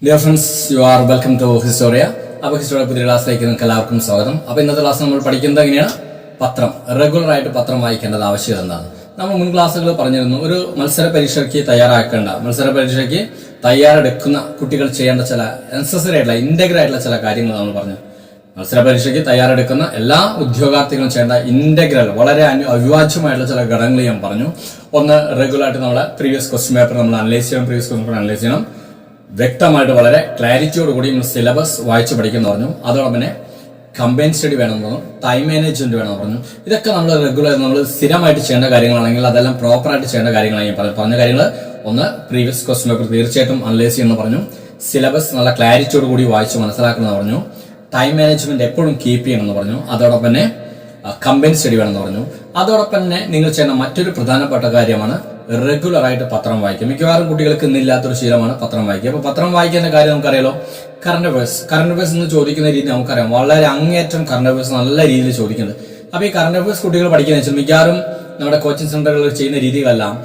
Dear friends, you are welcome to Historia. അപ്പോൾ Historia പുതിയ ക്ലാസ്സിലേക്ക് നിങ്ങൾക്ക് എല്ലാവർക്കും സ്വാഗതം. അപ്പോൾ ഇന്നത്തെ ക്ലാസ് നമ്മൾ പഠിക്കുന്നത് എങ്ങനെയാണ്? പത്രം, റെഗുലർ ആയിട്ട് പത്രം വായിക്കേണ്ടത് ആവശ്യകത എന്താണ്? നമ്മൾ മുൻ ക്ലാസ്സുകൾ പറഞ്ഞിരുന്നു, ഒരു മത്സര പരീക്ഷയ്ക്ക് തയ്യാറെടുക്കുന്ന കുട്ടികൾ ചെയ്യേണ്ട ചില നെസസറി ആയിട്ടുള്ള ഇന്റഗ്രൽ ആയിട്ടുള്ള ചില കാര്യങ്ങൾ നമ്മൾ പറഞ്ഞു. മത്സര പരീക്ഷയ്ക്ക് തയ്യാറെടുക്കുന്ന എല്ലാ ഉദ്യോഗാർത്ഥികളും ചെയ്യേണ്ട ഇന്റഗ്രൽ വളരെ അവിഭാജ്യമായിട്ടുള്ള ചില ഘടകങ്ങൾ ഞാൻ പറഞ്ഞു. ഒന്ന്, റെഗുലർ ആയിട്ട് നമ്മളെ പ്രീവിയസ് ക്വസ്റ്റ്യൻ പേപ്പർ നമ്മൾ അനലൈസ് ചെയ്യണം. വ്യക്തമായിട്ട് വളരെ ക്ലാരിറ്റിയോട് കൂടി സിലബസ് വായിച്ച് പഠിക്കുന്നു പറഞ്ഞു. അതോടൊപ്പം തന്നെ കമ്പൈൻ സ്റ്റഡി വേണമെന്ന് പറഞ്ഞു, ടൈം മാനേജ്മെന്റ് വേണമെന്ന് പറഞ്ഞു. ഇതൊക്കെ നമ്മൾ സ്ഥിരമായിട്ട് ചെയ്യേണ്ട കാര്യങ്ങളാണെങ്കിൽ അതെല്ലാം പ്രോപ്പറായിട്ട് ചെയ്യേണ്ട കാര്യങ്ങളാണ് പറഞ്ഞ കാര്യങ്ങൾ. ഒന്ന്, പ്രീവിയസ് ക്വസ്റ്റ്യൻ പേപ്പർ തീർച്ചയായിട്ടും അനലൈസ് ചെയ്യുന്നു പറഞ്ഞു. സിലബസ് നല്ല ക്ലാരിറ്റിയോട് കൂടി വായിച്ച് മനസ്സിലാക്കണമെന്ന് പറഞ്ഞു. ടൈം മാനേജ്മെന്റ് എപ്പോഴും കീപ്പ് ചെയ്യണമെന്ന് പറഞ്ഞു. അതോടൊപ്പം തന്നെ കമ്പൈൻ സ്റ്റഡി വേണമെന്ന് പറഞ്ഞു. അതോടൊപ്പം തന്നെ നിങ്ങൾ ചെയ്യുന്ന മറ്റൊരു പ്രധാനപ്പെട്ട കാര്യമാണ് റെഗുലർ ആയിട്ട് പത്രം വായിക്കുക. മിക്കവാറും കുട്ടികൾക്ക് ഇന്നില്ലാത്തൊരു ശീലമാണ് പത്രം വായിക്കുക. അപ്പൊ പത്രം വായിക്കുന്ന കാര്യം നമുക്കറിയാലോ. കറണ്ട് അഫയേഴ്സ് എന്ന് ചോദിക്കുന്ന രീതി നമുക്കറിയാം. വളരെ അങ്ങേറ്റം കറണ്ട് അഫയേഴ്സ് നല്ല രീതിയിൽ ചോദിക്കുന്നത്. അപ്പൊ ഈ കറണ്ട് അഫയേഴ്സ് കുട്ടികൾ പഠിക്കുന്ന വെച്ചാൽ മിക്കവാറും നമ്മുടെ കോച്ചിങ് സെന്ററുകളിൽ ചെയ്യുന്ന രീതികളെല്ലാം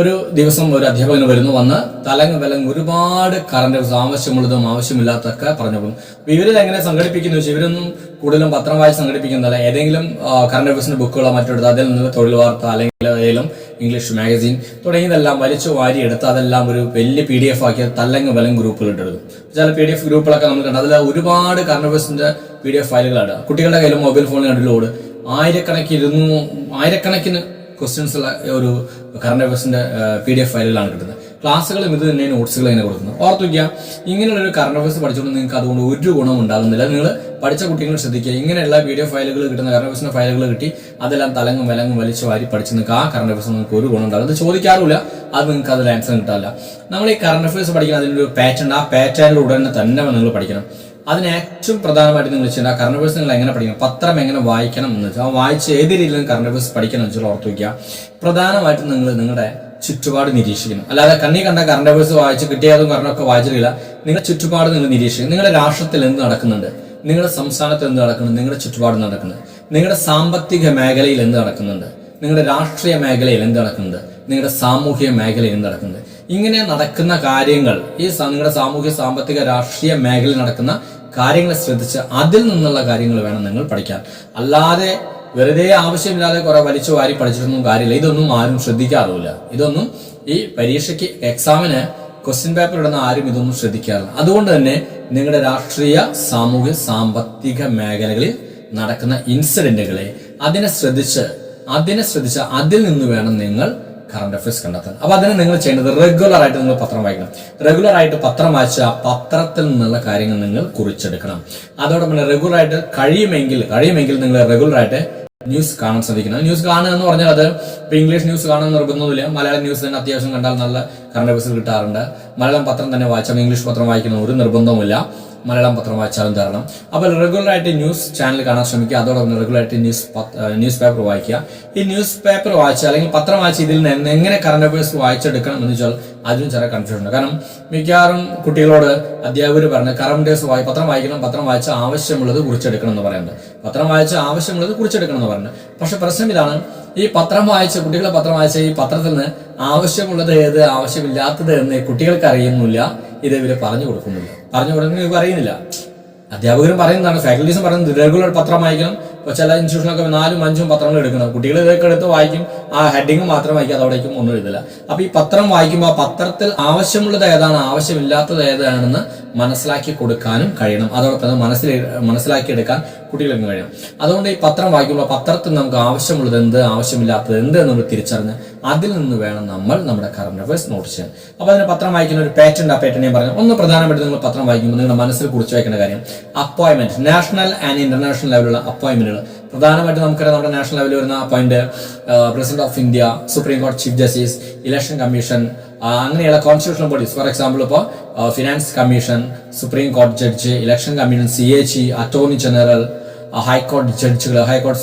ഒരു ദിവസം ഒരു അധ്യാപകന് വന്ന് തലങ്ങ് ഒരുപാട് കറണ്ട് അഫയേഴ്സ് ആവശ്യമുള്ളതും ആവശ്യമില്ലാത്തൊക്കെ പറഞ്ഞു പോകും. ഇവരിൽ എങ്ങനെ സംഘടിപ്പിക്കുന്നു വെച്ചാൽ ഇവരൊന്നും കൂടുതലും പത്രം വായിച്ച് സംഘടിപ്പിക്കുന്നതല്ല. ഏതെങ്കിലും കറണ്ട് അഫയേഴ്സിന്റെ ബുക്കുകളോ മറ്റെടുത്ത് അതിൽ നിന്ന് തൊഴിൽ വാർത്ത അല്ലെങ്കിൽ ഏതെങ്കിലും ഇംഗ്ലീഷ് മാഗസീൻ തുടങ്ങിയതെല്ലാം വലിച്ചു വാരി എടുത്ത് അതെല്ലാം ഒരു വലിയ PDF ആക്കി തലങ്ങ് ഗ്രൂപ്പുകൾ ഇട്ടെടുക്കും. ചില PDF ഗ്രൂപ്പുകളൊക്കെ നമ്മൾ കണ്ടു. അതിൽ ഒരുപാട് കറണ്ട് അഫയേഴ്സിന്റെ PDF ഫയലുകളാണ്. കുട്ടികളുടെ കയ്യിൽ മൊബൈൽ ഫോണിൽ കണ്ടിലോട് ആയിരക്കണക്കിന് ക്വസ്റ്റ്യൻസ് ഉള്ള ഒരു കറണ്ട് അഫയേഴ്സിന്റെ PDF ഫയലുകളാണ് കിട്ടുന്നത്. ക്ലാസ്സുകളും ഇത് തന്നെ നോട്ട്സുകൾ ഇങ്ങനെ കൊടുക്കുന്നത്. ഓർത്തു വയ്ക്കുക, ഇങ്ങനെയുള്ള ഒരു കറണ്ട് അഫയേഴ്സ് പഠിച്ചുകൊണ്ട് നിങ്ങൾക്ക് അതുകൊണ്ട് ഒരു ഗുണം ഉണ്ടാകുന്നില്ല. നിങ്ങൾ പഠിച്ച കുട്ടികൾ ശ്രദ്ധിക്കുക, ഇങ്ങനെയുള്ള PDF ഫയലുകൾ കിട്ടുന്ന കറണ്ട് അഫയേഴ്സിന്റെ ഫയലുകൾ കിട്ടി അതെല്ലാം തലങ്ങും വലിച്ചു വാരി പഠിച്ച് നിങ്ങൾക്ക് ആ കറണ്ട് അഫയേഴ്സ് നിങ്ങൾക്ക് ഒരു ഗുണം ഉണ്ടാകും. അത് ചോദിക്കാറില്ല, അത് നിങ്ങൾക്ക് അതിൽ ആൻസർ കിട്ടാറില്ല. നമ്മൾ ഈ കറണ്ട് അഫയേഴ്സ് പഠിക്കുന്ന അതിൻ്റെ ഒരു പാറ്റേൺ, ആ പാറ്റേണിലൂടെ തന്നെ നിങ്ങൾ പഠിക്കണം. അതിന് ഏറ്റവും പ്രധാനമായിട്ട് നിങ്ങൾ ചെയ്യേണ്ട കറണ്ട് അഫയേഴ്സ് നിങ്ങൾ എങ്ങനെ പഠിക്കണം, പത്രം എങ്ങനെ വായിക്കണം എന്ന് വെച്ചാൽ വായിച്ച് ഏത് രീതിയിലും കറണ്ട് അഫയേഴ്സ് പഠിക്കണം എന്ന് വെച്ചാൽ ഓർത്തു വയ്ക്കുക. പ്രധാനമായിട്ടും നിങ്ങൾ നിങ്ങളുടെ ചുറ്റുപാട് നിരീക്ഷിക്കണം. അല്ലാതെ കണ്ണി കണ്ട കറണ്ട് അഫയേഴ്സ് വായിച്ച് കിട്ടിയതും കറണ്ടൊക്കെ വായിച്ചിട്ടില്ല. നിങ്ങളുടെ ചുറ്റുപാട് നിങ്ങൾ നിരീക്ഷിക്കണം. നിങ്ങളുടെ രാഷ്ട്രത്തിൽ എന്ത് നടക്കുന്നുണ്ട്, നിങ്ങളുടെ സംസ്ഥാനത്ത് എന്ത് നടക്കുന്നുണ്ട്, നിങ്ങളുടെ ചുറ്റുപാട് നടക്കുന്നത്, നിങ്ങളുടെ സാമ്പത്തിക മേഖലയിൽ എന്ത് നടക്കുന്നുണ്ട്, നിങ്ങളുടെ രാഷ്ട്രീയ മേഖലയിൽ എന്ത് നടക്കുന്നുണ്ട്, നിങ്ങളുടെ സാമൂഹിക മേഖലയിൽ എന്ത് നടക്കുന്നുണ്ട്. ഇങ്ങനെ നടക്കുന്ന കാര്യങ്ങൾ, ഈ നിങ്ങളുടെ സാമൂഹിക സാമ്പത്തിക രാഷ്ട്രീയ മേഖലയിൽ നടക്കുന്ന കാര്യങ്ങളെ ശ്രദ്ധിച്ച് അതിൽ നിന്നുള്ള കാര്യങ്ങൾ വേണം നിങ്ങൾ പഠിക്കാൻ. അല്ലാതെ വെറുതെ ആവശ്യമില്ലാതെ കുറെ വലിച്ചു വാരി പഠിച്ചിട്ടൊന്നും കാര്യമില്ല. ഇതൊന്നും ആരും ശ്രദ്ധിക്കാറില്ല. ഇതൊന്നും ഈ പരീക്ഷയ്ക്ക് എക്സാമിന് ക്വസ്റ്റ്യൻ പേപ്പർ ഇടുന്ന ആരും ഇതൊന്നും ശ്രദ്ധിക്കാറില്ല. അതുകൊണ്ട് തന്നെ നിങ്ങളുടെ രാഷ്ട്രീയ സാമൂഹ്യ സാമ്പത്തിക മേഖലകളിൽ നടക്കുന്ന ഇൻസിഡന്റുകളെ അതിനെ ശ്രദ്ധിച്ച് അതിൽ നിന്ന് വേണം നിങ്ങൾ കറണ്ട് അഫയേഴ്സ് കണ്ടെത്താൻ. അപ്പൊ അതിന് നിങ്ങൾ ചെയ്യേണ്ടത് റെഗുലർ ആയിട്ട് നിങ്ങൾ പത്രം വായിക്കണം. റെഗുലർ ആയിട്ട് പത്രം വായിച്ച് ആ പത്രത്തിൽ നിന്നുള്ള കാര്യങ്ങൾ നിങ്ങൾ കുറിച്ചെടുക്കണം. അതോടൊപ്പം റെഗുലർ ആയിട്ട് കഴിയുമെങ്കിൽ നിങ്ങൾ റെഗുലർ ആയിട്ട് ന്യൂസ് കാണാൻ ശ്രദ്ധിക്കണം. ന്യൂസ് കാണുക എന്ന് പറഞ്ഞാൽ അത് ഇപ്പൊ ഇംഗ്ലീഷ് ന്യൂസ് കാണാൻ നിർബന്ധമില്ല. മലയാളം ന്യൂസ് തന്നെ അത്യാവശ്യം കണ്ടാൽ നല്ല കറണ്ട് അഫയേഴ്സ് കിട്ടാറുണ്ട്. മലയാളം പത്രം തന്നെ വായിച്ചാൽ ഇംഗ്ലീഷ് പത്രം വായിക്കുന്ന ഒരു നിർബന്ധവുമില്ല. മലയാളം പത്രം വായിച്ചാലും തരണം. അപ്പോൾ റെഗുലർ ആയിട്ട് ന്യൂസ് ചാനൽ കാണാൻ ശ്രമിക്കുക. അതോടൊപ്പം റെഗുലർ ആയിട്ട് ന്യൂസ് പേപ്പർ വായിക്കുക. ഈ ന്യൂസ് പേപ്പർ വായിച്ച അല്ലെങ്കിൽ പത്രം വായിച്ച ഇതിൽ നിന്ന് എങ്ങനെ കറണ്ട് അഫയേഴ്സ് വായിച്ചെടുക്കണം എന്ന് വെച്ചാൽ അതിനും ചില കൺഫ്യൂഷൻ ഉണ്ട്. കാരണം മിക്കവാറും കുട്ടികളോട് അധ്യാപകർ പറഞ്ഞ് കറണ്ട് അഫയേഴ്സ് പത്രം വായിക്കണം, പത്രം വായിച്ച ആവശ്യമുള്ളത് കുറിച്ചെടുക്കണം എന്ന് പറയുന്നത്. പത്രം വായിച്ച ആവശ്യമുള്ളത് കുറിച്ചെടുക്കണം എന്ന് പറയുന്നത്. പക്ഷെ പ്രശ്നം ഇതാണ്, ഈ കുട്ടികളെ പത്രം വായിച്ച ഈ പത്രത്തിൽ നിന്ന് ആവശ്യമുള്ളത് ഏത് ആവശ്യമില്ലാത്തത് എന്ന് കുട്ടികൾക്ക് അറിയുന്നില്ല. ഇത് ഇവര് പറഞ്ഞു കൊടുക്കുന്നില്ല. ഇവർ അറിയുന്നില്ല. അധ്യാപകരും പറയുന്നതാണ്, ഫാക്കൽറ്റീസും പറയുന്നത് റെഗുലർ പത്രം വായിക്കണം. ഇപ്പൊ ചില ഇൻസ്റ്റിറ്റ്യൂഷനൊക്കെ 4-5 പത്രങ്ങൾ എടുക്കണം. കുട്ടികൾ ഇതൊക്കെ എടുത്ത് വായിക്കും, ആ ഹെഡിങ് മാത്രം വായിക്കും, അതോടേക്കും ഒന്നും എഴുതില്ല. അപ്പൊ ഈ പത്രം വായിക്കുമ്പോൾ ആ പത്രത്തിൽ ആവശ്യമുള്ളത് ഏതാണ് ആവശ്യമില്ലാത്തത് ഏതാണെന്ന് മനസ്സിലാക്കി കൊടുക്കാനും കഴിയണം. അതോടൊപ്പം മനസ്സിലാക്കിയെടുക്കാൻ കുട്ടികൾക്ക് കഴിയണം. അതുകൊണ്ട് ഈ പത്രം വായിക്കുമ്പോൾ പത്രത്തിൽ നമുക്ക് ആവശ്യമുള്ളത് എന്ത് ആവശ്യമില്ലാത്തത് എന്ത് എന്നൊരു തിരിച്ചറിഞ്ഞ് അതിൽ നിന്ന് വേണം നമ്മൾ നമ്മുടെ കറണ്ട് അഫയേഴ്സ് നോട്ട് ചെയ്യാൻ. അപ്പൊ അതിന് പത്രം വായിക്കുന്ന ഒരു പാറ്റേൺ ഞാൻ പറഞ്ഞു. ഒന്ന് പ്രധാനമായിട്ട് നിങ്ങൾ പത്രം വായിക്കുമ്പോൾ നിങ്ങളുടെ മനസ്സിൽ കുറിച്ച് വയ്ക്കേണ്ട കാര്യം അപ്പോയിന്റ്മെന്റ്, നാഷണൽ ആൻഡ് ഇന്റർനാഷണൽ ലെവലുള്ള അപ്പോയിന്റ്മെന്റുകൾ. പ്രധാനമായിട്ട് നമുക്കറിയാം നമ്മുടെ നാഷണൽ ലെവലിൽ വരുന്ന appoint president of India, supreme കോടതി ചീഫ് ജസ്റ്റിസ്, ഇലക്ഷൻ കമ്മീഷൻ, അങ്ങനെയുള്ള കോൺസ്റ്റിറ്റ്യൂഷണൽ ബോഡീസ്. ഫോർ എക്സാമ്പിൾ ഇപ്പോൾ ഫിനാൻസ് കമ്മീഷൻ, സുപ്രീം കോടതി judge, election commission, CAG, attorney general, ഹൈക്കോടതി ജഡ്ജുകൾ, ഹൈക്കോടതി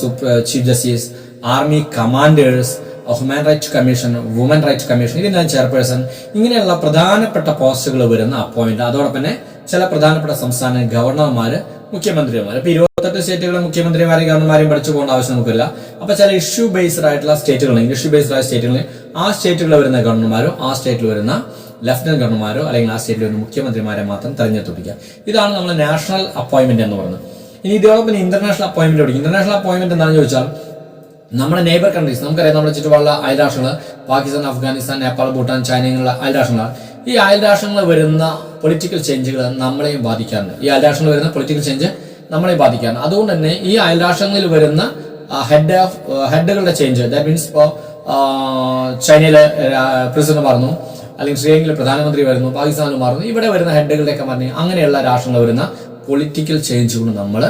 chief justice, army commanders, human rights commission, woman rights commission, ഇതിന്റെ chairperson, ഇങ്ങനെയുള്ള പ്രധാനപ്പെട്ട പോസ്റ്റുകൾ വരുന്ന അപ്പോയിന്റ്. അതോടൊപ്പം തന്നെ ചില പ്രധാനപ്പെട്ട സംസ്ഥാന ഗവർണർമാര്, മുഖ്യമന്ത്രിമാർ. ഇപ്പൊ 28 സ്റ്റേറ്റുകളിലെ മുഖ്യമന്ത്രിമാരെയും ഗവർണർമാരെയും പഠിച്ചു പോകേണ്ട ആവശ്യം നമുക്കില്ല. അപ്പൊ ചില ഇഷ്യൂ ബേസ്ഡ് ആയിട്ടുള്ള സ്റ്റേറ്റുകളിൽ ആ സ്റ്റേറ്റുകളിൽ വരുന്ന ഗവർണർമാരും ആ സ്റ്റേറ്റിൽ വരുന്ന ലഫ്റ്റനന്റ് ഗവർണർമാരോ അല്ലെങ്കിൽ ആ സ്റ്റേറ്റിലെ ഒരു മുഖ്യമന്ത്രിമാരെ മാത്രം തെരഞ്ഞെടുപ്പിക്കുക. ഇതാണ് നമ്മൾ നാഷണൽ അപ്പോയിന്റ്മെന്റ് എന്ന് പറയുന്നത്. ഇനി ഇതോടൊപ്പം ഇന്റർനാഷണൽ അപ്പോയിന്റ്മെന്റ് പഠിക്കും. ഇന്റർനാഷണൽ അപ്പോയിന്റ്മെന്റ് എന്താണെന്ന് ചോദിച്ചാൽ നമ്മുടെ നെയ്ബർ കൺട്രീസ്, നമുക്കറിയാം നമ്മുടെ ചുറ്റുപാടുള്ള അയൽരാഷ്ട്രങ്ങൾ പാകിസ്ഥാൻ, അഫ്ഗാനിസ്ഥാൻ, നേപ്പാൾ, ഭൂട്ടാൻ, ചൈന ഇങ്ങനെയുള്ള അയൽരാഷ്ട്രങ്ങളാണ്. ഈ അയൽരാഷ്ട്രങ്ങളിൽ വരുന്ന പൊളിറ്റിക്കൽ ചേഞ്ചുകൾ നമ്മളെയും ബാധിക്കാറുണ്ട്. ഈ അയൽരാഷ്ട്രങ്ങളിൽ വരുന്ന പൊളിറ്റിക്കൽ ചേഞ്ച് നമ്മളെ ബാധിക്കാറുണ്ട്. അതുകൊണ്ട് തന്നെ ഈ അയൽരാഷ്ട്രങ്ങളിൽ വരുന്ന ഹെഡുകളുടെ ചേഞ്ച്, ദാറ്റ് മീൻസ് ഇപ്പോൾ ചൈനയിലെ പ്രസിഡന്റ് മാറുന്നു, അല്ലെങ്കിൽ ശ്രീലങ്കയിലെ പ്രധാനമന്ത്രി വരുന്നു, പാകിസ്ഥാനിൽ മാറുന്നു, ഇവിടെ വരുന്ന ഹെഡുകളുടെയൊക്കെ പറഞ്ഞു അങ്ങനെയുള്ള രാഷ്ട്രങ്ങളിൽ വരുന്ന പൊളിറ്റിക്കൽ ചേഞ്ചുകൾ നമ്മൾ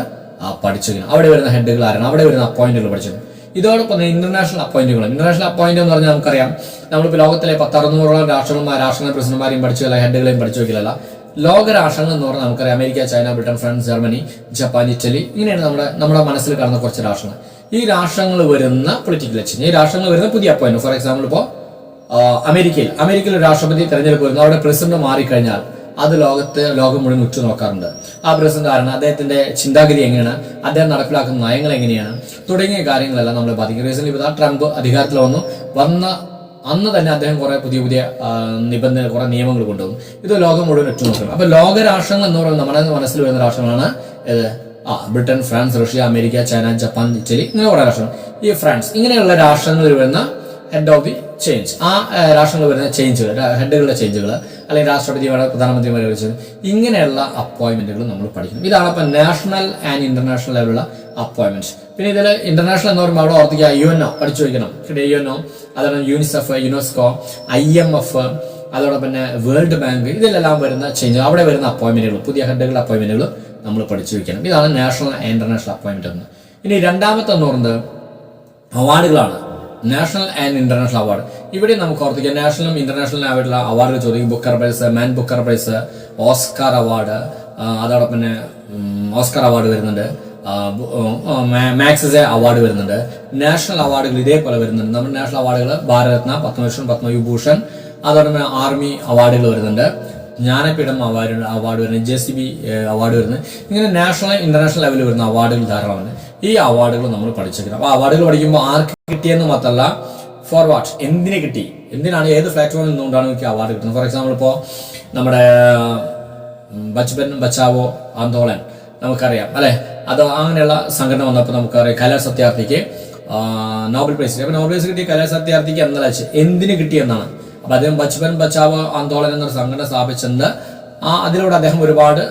പഠിച്ചിരിക്കണം. അവിടെ വരുന്ന ഹെഡുകൾ ആരാണ്, അവിടെ വരുന്ന അപ്പോയിന്റുകൾ പഠിച്ചിരിക്കണം. ഇതോടൊപ്പം തന്നെ ഇന്റർനാഷണൽ അപ്പോയിന്റുകൾ. ഇന്റർനാഷണൽ അപ്പോയിന്റ് എന്ന് പറഞ്ഞാൽ നമുക്കറിയാം, നമ്മളിപ്പോൾ ലോകത്തിലെ 600-ഓളം രാഷ്ട്രങ്ങളുടെ പ്രസിഡന്റുമാരെയും പഠിച്ചില്ല, ഹെഡുകളെയും പഠിച്ചു വയ്ക്കില്ല. ലോകരാഷ്ട്രങ്ങൾ എന്ന് പറഞ്ഞാൽ നമുക്കറിയാം America, China, Britain, France, Germany, Japan, Italy, ഇങ്ങനെയാണ് നമ്മുടെ മനസ്സിൽ കാണുന്ന കുറച്ച് രാഷ്ട്രങ്ങൾ. ഈ രാഷ്ട്രങ്ങൾ വരുന്ന പൊളിറ്റിക്കൽ ചേഞ്ച്, ഈ രാഷ്ട്രങ്ങൾ വരുന്ന പുതിയ അപ്പോയിന്റ്. ഫോർ എക്സാമ്പിൾ ഇപ്പോൾ അമേരിക്കയിൽ ഒരു രാഷ്ട്രപതി തെരഞ്ഞെടുപ്പ് വരുന്നു, അവിടെ പ്രസിഡന്റ് മാറിക്കഴിഞ്ഞാൽ അത് ലോകം മുഴുവൻ ഉറ്റുനോക്കാറുണ്ട്. ആ പ്രസിഡന്റ് ആരാണ്, അദ്ദേഹത്തിന്റെ ചിന്താഗതി എങ്ങനെയാണ്, അദ്ദേഹം നടപ്പിലാക്കുന്ന നയങ്ങൾ എങ്ങനെയാണ് തുടങ്ങിയ കാര്യങ്ങളെല്ലാം നമ്മളെ ബാധിക്കും. റീസെന്റ് ഇപ്പോൾ ട്രംപ് അധികാരത്തിൽ വന്ന അന്ന് തന്നെ അദ്ദേഹം കുറെ പുതിയ നിബന്ധനകൾ, കുറെ നിയമങ്ങൾ കൊണ്ടുവന്നു. ഇത് ലോകം മുഴുവൻ ഉറ്റുനോക്കണം. അപ്പൊ ലോകരാഷ്ട്രങ്ങൾ എന്ന് പറയുന്നത് നമ്മുടെ മനസ്സിൽ വരുന്ന രാഷ്ട്രങ്ങളാണ് Britain, France, Russia, America, China, Japan, Italy, ഇങ്ങനെ കുറെ രാഷ്ട്രങ്ങൾ. ഈ ഫ്രാൻസ് ഇങ്ങനെയുള്ള രാഷ്ട്രങ്ങളിൽ വരുന്ന ഹെഡ് ഓഫ് ദി ചേഞ്ച്, ആ രാഷ്ട്രങ്ങളിൽ വരുന്ന ചേഞ്ചുകൾ, ഹെഡുകളുടെ ചേഞ്ചുകൾ, അല്ലെങ്കിൽ രാഷ്ട്രപതിമാരെ, പ്രധാനമന്ത്രിമാരെ വെച്ച് ഇങ്ങനെയുള്ള അപ്പോയിന്റ്മെന്റുകൾ നമ്മൾ പഠിക്കണം. ഇതാണ് ഇപ്പം നാഷണൽ ആൻഡ് ഇന്റർനാഷണൽ ലെവലുള്ള അപ്പോയിന്റ്മെന്റ്സ്. പിന്നെ ഇതിൽ ഇന്റർനാഷണൽ എന്ന് പറയുമ്പോൾ അവിടെ ഓർത്തിക്കുക UNO പഠിച്ചു വയ്ക്കണം. UNO, അതോടൊപ്പം യൂണിസെഫ്, യുനെസ്കോ, IMF, അതോടൊപ്പം പിന്നെ വേൾഡ് ബാങ്ക്, ഇതിലെല്ലാം വരുന്ന ചേഞ്ച്, അവിടെ വരുന്ന അപ്പോയിന്റ്മെന്റുകൾ, പുതിയ ഹെഡുകളുടെ അപ്പോയിന്റ്മെന്റുകൾ നമ്മൾ പഠിച്ചു വയ്ക്കണം. ഇതാണ് നാഷണൽ ആൻഡ് ഇന്റർനാഷണൽ അപ്പോയിന്റ്മെന്റ് എന്ന്. ഇനി രണ്ടാമത്തെ എന്ന് പറയുന്നത് അവാർഡുകളാണ്. National and international award. ഇവിടെ നമുക്ക് ഓർത്തിക്കാം നാഷണലും ഇന്റർനാഷണലും ആയിട്ടുള്ള അവാർഡുകൾ ചോദിക്കും. Booker prize, Man Booker prize, Oscar award, അതോടൊപ്പം തന്നെ ഓസ്കാർ അവാർഡ് വരുന്നുണ്ട്, മാക്സസെ അവാർഡ് വരുന്നുണ്ട്. നാഷണൽ അവാർഡുകൾ ഇതേപോലെ വരുന്നുണ്ട്. നമ്മുടെ നാഷണൽ അവാർഡുകൾ ഭാരതരത്ന, പത്മഭൂഷൺ, പത്മവിഭൂഷൺ, അതോടൊപ്പം ആർമി അവാർഡുകൾ വരുന്നുണ്ട്, ജ്ഞാനപീഠം അവാർഡ് വരുന്നത്, JCB അവാർഡ് വരുന്നത്. ഇങ്ങനെ നാഷണൽ ഇന്റർനാഷണൽ ലെവലിൽ വരുന്ന അവാർഡുകൾ ധാരാളമാണ്. ഈ അവാർഡുകൾ നമ്മൾ പഠിച്ചേക്കണം. അപ്പോൾ അവാർഡുകൾ പഠിക്കുമ്പോൾ ആർക്ക് കിട്ടിയെന്ന് മാത്രമല്ല, ഫോർ വാട്ട്, എന്തിന് കിട്ടി, എന്തിനാണ്, ഏത് പ്ലാറ്റ്ഫോമിൽ നിന്നുകൊണ്ടാണ് എനിക്ക് അവാർഡ് കിട്ടുന്നത്. ഫോർ എക്സാമ്പിൾ ഇപ്പോൾ നമ്മുടെ ബച്പൻ ബച്ചാവോ ആന്തോളൻ നമുക്കറിയാം അല്ലെ, അത് അങ്ങനെയുള്ള സംഘടന വന്നപ്പോൾ നമുക്കറിയാം കലാ സത്യാർത്ഥിക്ക് നോബൽ പ്രൈസ്. അപ്പൊ നോബൽ പ്രൈസ് കിട്ടിയ കലാ സത്യാർത്ഥിക്ക് എന്നല്ല എന്തിന് കിട്ടിയെന്നാണ്. അപ്പൊ അദ്ദേഹം ബച്പൻ ബച്ചാവോ ആന്തോളൻ എന്നൊരു സംഘടന സ്ഥാപിച്ചത് അതിലൂടെ അദ്ദേഹം ഒരുപാട്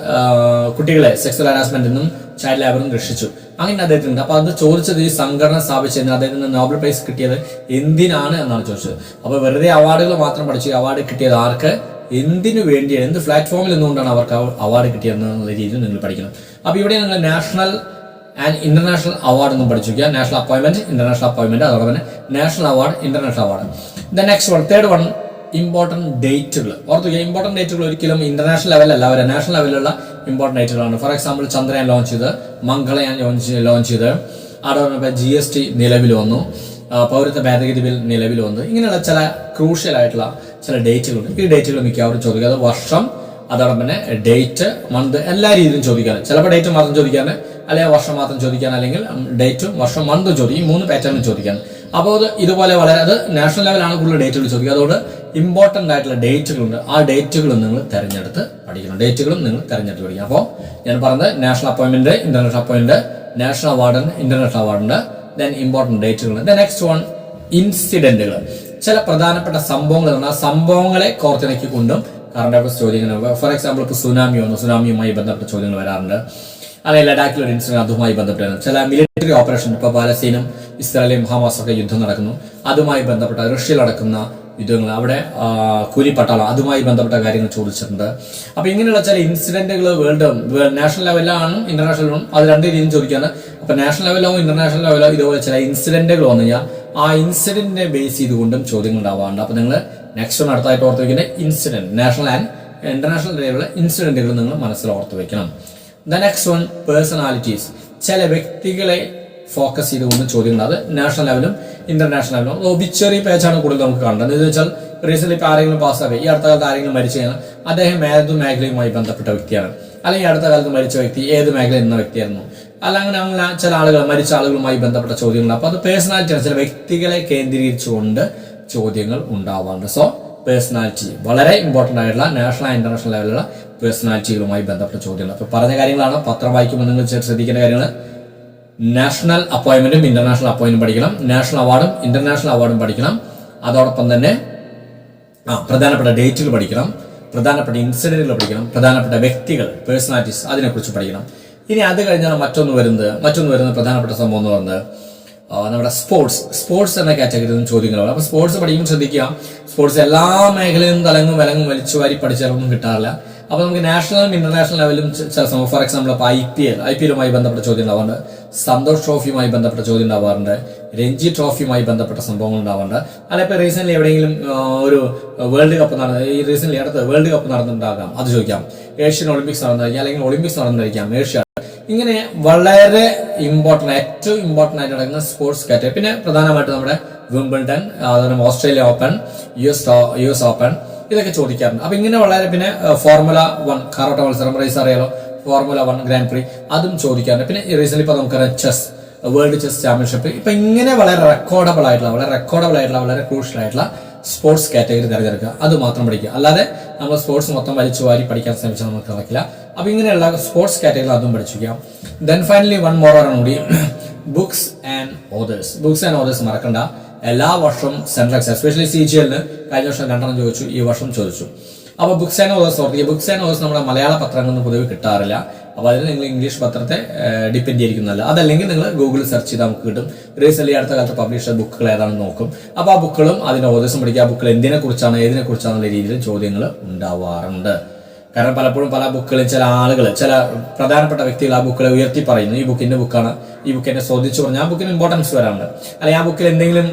കുട്ടികളെ സെക്സ്വൽ ഹരാസ്മെന്റിൽ നിന്നും ചൈൽഡ് ലേബറിൽ നിന്നും രക്ഷിച്ചു. അങ്ങനെ അദ്ദേഹത്തിനുണ്ട്. അപ്പൊ അത് ചോദിച്ചത് ഈ സംഘടന സ്ഥാപിച്ചതിന് അദ്ദേഹത്തിന് നോബൽ പ്രൈസ് കിട്ടിയത് എന്തിനാണ് എന്നാണ് ചോദിച്ചത്. അപ്പൊ വെറുതെ അവാർഡുകൾ മാത്രം പഠിച്ചു, അവാർഡ് കിട്ടിയത് ആർക്ക്, എന്തിനു വേണ്ടിയാണ്, എന്ത് പ്ലാറ്റ്ഫോമിൽ നിന്നുകൊണ്ടാണ് അവർക്ക് അവാർഡ് കിട്ടിയതെന്നുള്ള രീതിയിൽ നിങ്ങൾ പഠിക്കണം. അപ്പൊ ഇവിടെ നിങ്ങൾ നാഷണൽ ആൻഡ് ഇന്റർനാഷണൽ അവാർഡ് ഒന്നും പഠിച്ചു വയ്ക്കുക. നാഷണൽ അപ്പോയിന്റ്മെന്റ്, ഇന്റർനാഷണൽ അപ്പോയിന്റ്മെന്റ്, അതോടൊപ്പം തന്നെ national award, international award. Next one, third one, important ഡേറ്റുകൾ. ഓർത്തുക, ഇമ്പോർട്ടന്റ് ഡേറ്റുകൾ ഒരിക്കലും ഇന്റർനാഷണൽ ലെവലല്ല, അവരെ നാഷണൽ ലെവലിലുള്ള ഇമ്പോർട്ടന്റ് ഡേറ്റുകളാണ്. ഫോർ എക്സാമ്പിൾ ചന്ദ്രയാൻ ലോഞ്ച് ചെയ്ത്, മംഗളയാൻ ലോഞ്ച് ചെയ്ത്, അതോടൊപ്പം GST നിലവിൽ വന്നു, പൗരത്വ ഭേദഗതി ബിൽ നിലവിൽ വന്നു. ഇങ്ങനെയുള്ള ചില ക്രൂഷ്യൽ ആയിട്ടുള്ള ചില ഡേറ്റുകളുണ്ട്. ഈ ഡേറ്റുകൾ മിക്കവാറും ചോദിക്കുക. അത് വർഷം, അതോടൊപ്പം തന്നെ ഡേറ്റ്, മന്ത്, എല്ലാ രീതിയിലും ചോദിക്കാൻ. ചിലപ്പോൾ ഡേറ്റ് മാത്രം ചോദിക്കാൻ, അല്ലെങ്കിൽ വർഷം മാത്രം ചോദിക്കാൻ, അല്ലെങ്കിൽ ഡേറ്റും വർഷം മന്തും ചോദിക്കും. ഈ 3 പാറ്റേണും ചോദിക്കാൻ. അപ്പോൾ അത് ഇതുപോലെ വളരെ, അത് നാഷണൽ ലെവലാണ് കൂടുതൽ ഡേറ്റുകൾ ചോദിക്കുക. അതുകൊണ്ട് ഇമ്പോർട്ടന്റ് ആയിട്ടുള്ള ഡേറ്റുകളുണ്ട്. ആ ഡേറ്റുകൾ നിങ്ങൾ തെരഞ്ഞെടുത്ത് പഠിക്കണം. ഡേറ്റുകളും നിങ്ങൾ തെരഞ്ഞെടുത്ത് പഠിക്കണം. അപ്പോൾ ഞാൻ പറഞ്ഞത് national appointment, international appointment, national award, international അവാർഡുണ്ട്, ദെൻ ഇമ്പോർട്ടന്റ് ഡേറ്റുകളുണ്ട്. നെക്സ്റ്റ് വൺ, ഇൻസിഡന്റുകൾ. ചില പ്രധാനപ്പെട്ട സംഭവങ്ങൾ, ആ സംഭവങ്ങളെ കോർത്തിണക്കിക്കൊണ്ടും കറണ്ട് അഫയേഴ്സ് ചോദ്യങ്ങൾ. ഫോർ എക്സാമ്പിൾ ഇപ്പോൾ സുനാമി വന്നു, സുനാമിയുമായി ബന്ധപ്പെട്ട ചോദ്യങ്ങൾ വരാറുണ്ട്. അല്ലെങ്കിൽ ലഡാക്കിൽ ഒരു ഇൻസിഡന്റ്, അതുമായി ബന്ധപ്പെട്ട് ചില മിലിറ്ററി ഓപ്പറേഷൻ, ഇപ്പോൾ പാലസ്തീനും ഇസ്രായേലും ഹമാസൊക്കെ യുദ്ധം നടക്കുന്നു, അതുമായി ബന്ധപ്പെട്ട റഷ്യയിൽ നടക്കുന്ന യുദ്ധങ്ങൾ, അവിടെ കൂലിപ്പട്ടാളം, അതുമായി ബന്ധപ്പെട്ട കാര്യങ്ങൾ ചോദിച്ചിട്ടുണ്ട്. അപ്പൊ ഇങ്ങനെയുള്ള ചില ഇൻസിഡന്റുകൾ നാഷണൽ ലെവലിലാണ്, ഇന്റർനാഷണലും, അത് രണ്ട് രീതിയിൽ ചോദിക്കാണ്. അപ്പൊ നാഷണൽ ലെവലോ ഇന്റർനാഷണൽ ലെവലോ ഇതുപോലെ ചില ഇൻസിഡന്റുകൾ വന്നു കഴിഞ്ഞാൽ ആ ഇൻസിഡന്റിനെ ബേസ് ചെയ്തുകൊണ്ടും ചോദ്യങ്ങൾ ഉണ്ടാവാറുണ്ട്. അപ്പൊ നിങ്ങൾ നെക്സ്റ്റ് വൺ അടുത്തായിട്ട് ഓർത്ത് വയ്ക്കുന്ന ഇൻസിഡന്റ്, നാഷണൽ ആൻഡ് ഇന്റർനാഷണൽ ലെവലിലുള്ള ഇൻസിഡന്റുകൾ നിങ്ങൾ മനസ്സിൽ ഓർത്ത് വെക്കണം. The next one, personalities. ചില വ്യക്തികളെ ഫോക്കസ് ചെയ്തുകൊണ്ട് ചോദ്യങ്ങൾ, അത് നാഷണൽ ലെവലും ഇന്റർനാഷണൽ ലെവലും. ഒബിച്ചറി പേജാണ് കൂടുതൽ നമുക്ക് കാണേണ്ടത്. എന്ന് വെച്ചാൽ റീസെന്റ് ഇപ്പോൾ ആരെങ്കിലും പാസ്സാവേ, ഈ അടുത്ത കാലത്ത് ആരെങ്കിലും മരിച്ചു കഴിഞ്ഞാൽ അദ്ദേഹം ഏത് മേഖലയുമായി ബന്ധപ്പെട്ട വ്യക്തിയാണ്, അല്ലെങ്കിൽ അടുത്ത കാലത്ത് മരിച്ച വ്യക്തി ഏത് മേഖലയിൽ നിന്ന വ്യക്തിയായിരുന്നു, അല്ലെങ്കിൽ അങ്ങനെ ചില ആളുകൾ, മരിച്ച ആളുകളുമായി ബന്ധപ്പെട്ട ചോദ്യങ്ങൾ. അപ്പൊ അത് പേഴ്സണാലിറ്റിയാണ്, ചില വ്യക്തികളെ കേന്ദ്രീകരിച്ചുകൊണ്ട് ചോദ്യങ്ങൾ ഉണ്ടാവാറുണ്ട്. സോ പേഴ്സണാലിറ്റി, വളരെ ഇമ്പോർട്ടൻ്റ് ആയിട്ടുള്ള നാഷണൽ ആൻഡ് ഇന്റർനാഷണൽ ലെവലിലുള്ള പേഴ്സണാലിറ്റികളുമായി ബന്ധപ്പെട്ട ചോദ്യങ്ങൾ. അപ്പോൾ പറഞ്ഞ കാര്യങ്ങളാണ്. പത്രം വായിക്കുമ്പോൾ നിങ്ങൾ ശ്രദ്ധിക്കേണ്ട കാര്യങ്ങൾ: നാഷണൽ അപ്പോയിന്റ്മെന്റും ഇന്റർനാഷണൽ അപ്പോയിന്റും പഠിക്കണം, നാഷണൽ അവാർഡും ഇന്റർനാഷണൽ അവാർഡും പഠിക്കണം, അതോടൊപ്പം തന്നെ പ്രധാനപ്പെട്ട ഡേറ്റുകൾ പഠിക്കണം, പ്രധാനപ്പെട്ട ഇൻസിഡന്റുകൾ പഠിക്കണം, പ്രധാനപ്പെട്ട വ്യക്തികൾ, പേഴ്സണാലിറ്റീസ്, അതിനെക്കുറിച്ച് പഠിക്കണം. ഇനി അത് കഴിഞ്ഞാൽ മറ്റൊന്ന് വരുന്നത് പ്രധാനപ്പെട്ട സംഭവം എന്ന് പറയുന്നത് നമ്മുടെ സ്പോർട്സ് എന്ന കാറ്റഗറിയിൽ നിന്ന് ചോദ്യങ്ങളാണ്. അപ്പോൾ സ്പോർട്സ് പഠിക്കുമ്പോൾ ശ്രദ്ധിക്കുക, സ്പോർട്സ് എല്ലാ മേഖലയിലും തലങ്ങും വിലങ്ങും വലിച്ചു വാരി പഠിച്ചാലൊന്നും കിട്ടാറില്ല. അപ്പോൾ നമുക്ക് നാഷണലും ഇന്റർനാഷണൽ ലെവലും ചില സംഭവം, ഫോർ എക്സാമ്പിൾ ഇപ്പോൾ IPLുമായി ബന്ധപ്പെട്ട ചോദ്യം ഉണ്ടാവാറുണ്ട്, സന്തോഷ് ട്രോഫിയുമായി ബന്ധപ്പെട്ട ചോദ്യം ഉണ്ടാവാറുണ്ട്, രഞ്ജി ട്രോഫിയുമായി ബന്ധപ്പെട്ട സംഭവങ്ങൾ ഉണ്ടാവാറുണ്ട്. അല്ല ഇപ്പോൾ റീസെന്റ് എവിടെയെങ്കിലും ഒരു വേൾഡ് കപ്പ് റീസെന്റ് അടുത്ത് വേൾഡ് കപ്പ് നടന്നിട്ടുണ്ടാകാം, അത് ചോദിക്കാം. ഏഷ്യൻ ഒളിമ്പിക്സ് നടന്നിരിക്കാം, അല്ലെങ്കിൽ ഒളിമ്പിക്സ് നടന്നിരിക്കാം, ഏഷ്യ. ഇങ്ങനെ വളരെ ഏറ്റവും ഇമ്പോർട്ടൻ്റ് ആയിട്ട് നടക്കുന്ന സ്പോർട്സ് കാറ്റഗറി. പിന്നെ പ്രധാനമായിട്ട് നമ്മുടെ വിംബിൾഡൺ, അതുപോലെ ഓസ്ട്രേലിയ ഓപ്പൺ, US ഓപ്പൺ, ഇതൊക്കെ ചോദിക്കാറുണ്ട്. അപ്പൊ ഇങ്ങനെ വളരെ, പിന്നെ ഫോർമുല 1 കാറോട്ട മത്സരം, റേസ് അറിയാലോ, ഫോർമുല 1 ഗ്രാൻഡ് പ്രീ, അതും ചോദിക്കാറുണ്ട്. പിന്നെ റീസെന്റ് ഇപ്പൊ നമുക്കറിയാം വേൾഡ് ചെസ് ചാമ്പ്യൻഷിപ്പ്. ഇപ്പൊ ഇങ്ങനെ വളരെ റെക്കോർഡബിൾ ആയിട്ടുള്ള വളരെ ക്രൂഷ്യൽ ആയിട്ടുള്ള സ്പോർട്സ് കാറ്റഗറി തിരഞ്ഞെടുക്കുക, അത് മാത്രം പഠിക്കുക. അല്ലാതെ നമ്മൾ സ്പോർട്സ് മൊത്തം വലിച്ചു വാരി പഠിക്കാൻ ശ്രമിച്ചാൽ നമുക്ക് നടക്കില്ല. അപ്പൊ ഇങ്ങനെയുള്ള സ്പോർട്സ് കാറ്റഗറി അതും പഠിച്ചിരിക്കാം. ദെൻ ഫൈനലി വൺ മോർ ആണ് കൂടി, ബുക്സ് ആൻഡ് ഓതേഴ്സ് മറക്കണ്ട. എല്ലാ വർഷവും സെൻട്രൽ എക്സാം, എസ്പെഷ്യലി CGL-ന് കഴിഞ്ഞ വർഷം 2 ചോദിച്ചു, ഈ വർഷം ചോദിച്ചു. അപ്പോൾ ബുക്സ് ആൻഡ് ഓതേഴ്സ് ഓർക്കുക. ബുക്സ് ആൻഡ് ഓതേഴ്സ് നമ്മുടെ മലയാള പത്രങ്ങളൊന്നും പൊതുവെ കിട്ടാറില്ല. അപ്പോൾ അതിന് നിങ്ങൾ ഇംഗ്ലീഷ് പത്രത്തെ ഡിപ്പെൻഡ് ചെയ്തിരിക്കുന്നതല്ല. അതല്ലെങ്കിൽ നിങ്ങൾ ഗൂഗിളിൽ സെർച്ച് ചെയ്താൽ നമുക്ക് കിട്ടും. റീസെന്റ് അടുത്ത കാലത്ത് പബ്ലിഷ് ചെയ്ത ബുക്കുകൾ ഏതാണെന്ന് നോക്കും. അപ്പോൾ ആ ബുക്കുകളും അതിന്റെ ഓതേഴ്സും പഠിക്കുക. ആ ബുക്കുകൾ ഏതിനെ കുറിച്ചാണെന്നുള്ള രീതിയിൽ ചോദ്യങ്ങൾ ഉണ്ടാവാറുണ്ട്. കാരണം പലപ്പോഴും പല ബുക്കുകളിൽ ചില പ്രധാനപ്പെട്ട വ്യക്തികൾ ആ ബുക്കുകളെ ഉയർത്തി പറയുന്നു, ഈ ബുക്കിന്റെ ബുക്കാണ്, ഈ ബുക്കിനെ ചോദിച്ചു പറഞ്ഞാൽ ആ ബുക്കിന് ഇമ്പോർട്ടൻസ് വരാറുണ്ട്. അല്ലെങ്കിൽ ആ ബുക്കിൽ എന്തെങ്കിലും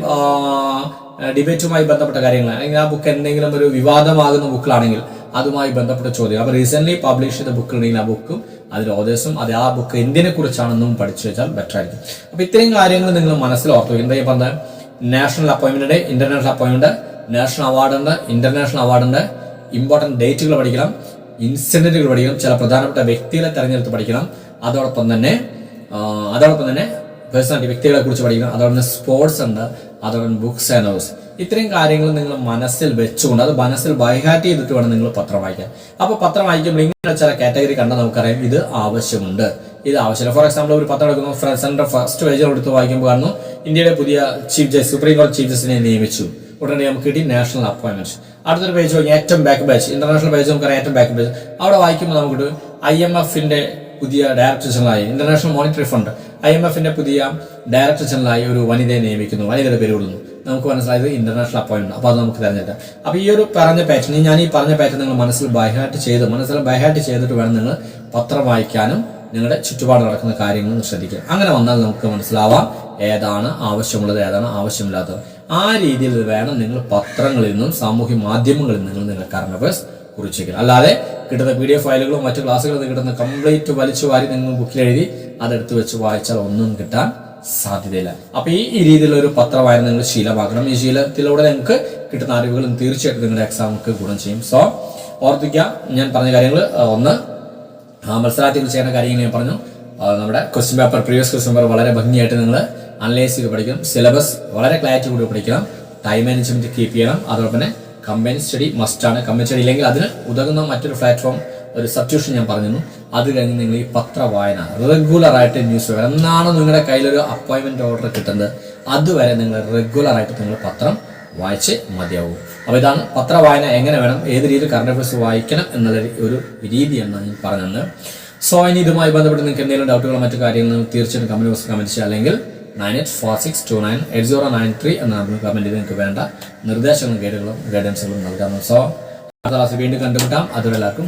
ഡിബേറ്റുമായി ബന്ധപ്പെട്ട കാര്യങ്ങൾ, അല്ലെങ്കിൽ ആ ബുക്ക് എന്തെങ്കിലും ഒരു വിവാദമാകുന്ന ബുക്കിലാണെങ്കിൽ അതുമായി ബന്ധപ്പെട്ട ചോദ്യം. അപ്പോൾ റീസെന്റ് പബ്ലിഷ് ചെയ്ത ബുക്കുകളുണ്ടെങ്കിൽ ആ ബുക്കും അതിൽ ഓതേഴ്സും ആ ബുക്ക് എന്തിനെ കുറിച്ചാണെന്നും പഠിച്ചു വെച്ചാൽ ബെറ്റർ ആയിരിക്കും. അപ്പൊ ഇത്രയും കാര്യങ്ങൾ നിങ്ങൾ മനസ്സിൽ ഓർത്തു. എന്താ പറഞ്ഞത്? National appointment, international appointment, national അവാർഡുണ്ട്, ഇന്റർനാഷണൽ അവാർഡുണ്ട്, ഇമ്പോർട്ടന്റ് ഡേറ്റുകൾ പഠിക്കണം, ഇൻസിഡന്റുകൾ പഠിക്കണം, ചില പ്രധാനപ്പെട്ട വ്യക്തികളെ തെരഞ്ഞെടുത്ത് പഠിക്കണം, അതോടൊപ്പം തന്നെ പേഴ്സണാലിറ്റി, വ്യക്തികളെ കുറിച്ച് പഠിക്കണം, അതോടൊപ്പം സ്പോർട്സ് ഉണ്ട്, അതോടൊപ്പം ബുക്സ് ആൻഡ് ഓതേഴ്സ്. ഇത്രയും കാര്യങ്ങൾ നിങ്ങൾ മനസ്സിൽ വെച്ചുകൊണ്ട്, അത് മനസ്സിൽ ബൈഹാർട്ട് ചെയ്തിട്ട് വേണം നിങ്ങൾ പത്രം വായിക്കാൻ. അപ്പോൾ പത്രം വായിക്കുമ്പോൾ ഇങ്ങനെ ചില കാറ്റഗറി കണ്ടാൽ നമുക്കറിയാം ഇത് ആവശ്യമുണ്ട്, ഇത് ആവശ്യമില്ല. ഫോർ എക്സാമ്പിൾ ഒരു പത്രം എടുക്കുന്നു, സെൻട്രൽ ഫസ്റ്റ് പേജ് എടുത്ത് വായിക്കുമ്പോൾ കാണുന്നു ഇന്ത്യയുടെ പുതിയ സുപ്രീം കോടതി ചീഫ് ജസ്റ്റിസിനെ നിയമിച്ചു, ഉടനെ നമുക്ക് കിട്ടി നാഷണൽ അപ്പോയിന്റ്മെന്റ്. അടുത്തൊരു പേജ് നോക്കി, ഏറ്റവും ബാക്ക് പേജ്, ഇന്റർനാഷണൽ പേജ് നമുക്കറിയാം, ഏറ്റവും ബാക്ക് പേജ്. അവിടെ വായിക്കുമ്പോൾ നമുക്ക് IMF-ന്റെ പുതിയ ഡയറക്ടർ ജനറലായി, ഇന്റർനാഷണൽ മോണിറ്ററി ഫണ്ട്, IMF-ന്റെ പുതിയ ഡയറക്ടർ ജനറലായി ഒരു വനിതയെ നിയമിക്കുന്നു, വനിതയുടെ പേര് വിടുന്നു. നമുക്ക് മനസ്സിലായത് ഇന്റർനാഷണൽ അപ്പോയിന്റ്മെന്റ്. അപ്പോൾ അത് നമുക്ക് തിരഞ്ഞെടുക്കാം. അപ്പോൾ ഈ ഒരു പറഞ്ഞ പാറ്റേൺ, ഞാൻ ഈ പറഞ്ഞ പാറ്റേൺ നിങ്ങൾ മനസ്സിൽ ബൈഹാർട്ട് ചെയ്തിട്ട് വേണം നിങ്ങൾ പത്രം വായിക്കാനും നിങ്ങളുടെ ചുറ്റുപാട് നടക്കുന്ന കാര്യങ്ങൾ ശ്രദ്ധിക്കുക. അങ്ങനെ വന്നാൽ നമുക്ക് മനസ്സിലാവാം ഏതാണ് ആവശ്യമുള്ളത്, ഏതാണ് ആവശ്യമില്ലാത്തത്. ആ രീതിയിൽ വേണം നിങ്ങൾ പത്രങ്ങളിൽ നിന്നും സാമൂഹ്യ മാധ്യമങ്ങളിൽ നിന്നും നിങ്ങൾ കറണ്ട് അഫയേഴ്സ് കുറിച്ചേക്കുക. അല്ലാതെ കിട്ടുന്ന PDF ഫയലുകളും മറ്റു ക്ലാസ്സുകളിൽ നിന്ന് കിട്ടുന്ന കംപ്ലീറ്റ് വലിച്ചു വാരി നിങ്ങൾ ബുക്കിലെഴുതി അതെടുത്ത് വെച്ച് വായിച്ചാൽ ഒന്നും കിട്ടാൻ സാധ്യതയില്ല. അപ്പൊ ഈ രീതിയിലുള്ള ഒരു പത്ര വായന നിങ്ങൾ ശീലമാക്കണം. ഈ ശീലത്തിലൂടെ നിങ്ങൾക്ക് കിട്ടുന്ന അറിവുകളും തീർച്ചയായിട്ടും നിങ്ങളുടെ എക്സാമുക്ക് ഗുണം ചെയ്യും. സോ ഓർത്തിക്കുക, ഞാൻ പറഞ്ഞ കാര്യങ്ങൾ. ഒന്ന്, മത്സരാർത്ഥികൾ ചെയ്യുന്ന കാര്യങ്ങൾ ഞാൻ പറഞ്ഞു. നമ്മുടെ പ്രീവിയസ് ക്വസ്റ്റ്യൻ പേപ്പർ വളരെ ഭംഗിയായിട്ട് നിങ്ങൾ അനലൈസ് ചെയ്ത് പഠിക്കണം. സിലബസ് വളരെ ക്ലാരിറ്റി കൂടി പഠിക്കണം. ടൈം മാനേജ്മെന്റ് കീപ്പ് ചെയ്യണം. അതോടൊപ്പം തന്നെ കമ്പൈൻ സ്റ്റഡി മസ്റ്റാണ്. കമ്പൈൻ സ്റ്റഡി ഇല്ലെങ്കിൽ അതിന് ഉതകുന്ന മറ്റൊരു പ്ലാറ്റ്ഫോം, ഒരു സബ്സ്റ്റിറ്റ്യൂഷൻ ഞാൻ പറഞ്ഞിരുന്നു. അത് കഴിഞ്ഞ് നിങ്ങൾ ഈ പത്ര വായന റെഗുലറായിട്ട് ന്യൂസ് പേപ്പർ, എന്നാണ് നിങ്ങളുടെ കയ്യിലൊരു അപ്പോയിന്റ്മെന്റ് ഓർഡർ കിട്ടുന്നത് അതുവരെ നിങ്ങൾ റെഗുലറായിട്ട് നിങ്ങൾ പത്രം വായിച്ച് മതിയാവും. അപ്പോൾ ഇതാണ് പത്ര വായന എങ്ങനെ വേണം, ഏത് രീതിയിൽ കറണ്ട് അഫയേഴ്സ് വായിക്കണം എന്നുള്ള ഒരു രീതിയാണ് ഞാൻ പറഞ്ഞത്. സോ ഇനി ഇതുമായി ബന്ധപ്പെട്ട് നിങ്ങൾക്ക് എന്തെങ്കിലും ഡൗട്ടുകളോ മറ്റു കാര്യങ്ങൾ തീർച്ചയായിട്ടും കമന്റ് ചെയ്യുക. അല്ലെങ്കിൽ 9846298093 എന്ന നമ്പറിൽ കമന്റ് ചെയ്ത് നിങ്ങൾക്ക് വേണ്ട നിർദ്ദേശങ്ങളും ഗൈഡൻസുകളും നൽകാം. സോ അടുത്ത ക്ലാസ് വീണ്ടും കണ്ടുമുട്ടാം. അതുവരെ എല്ലാവർക്കും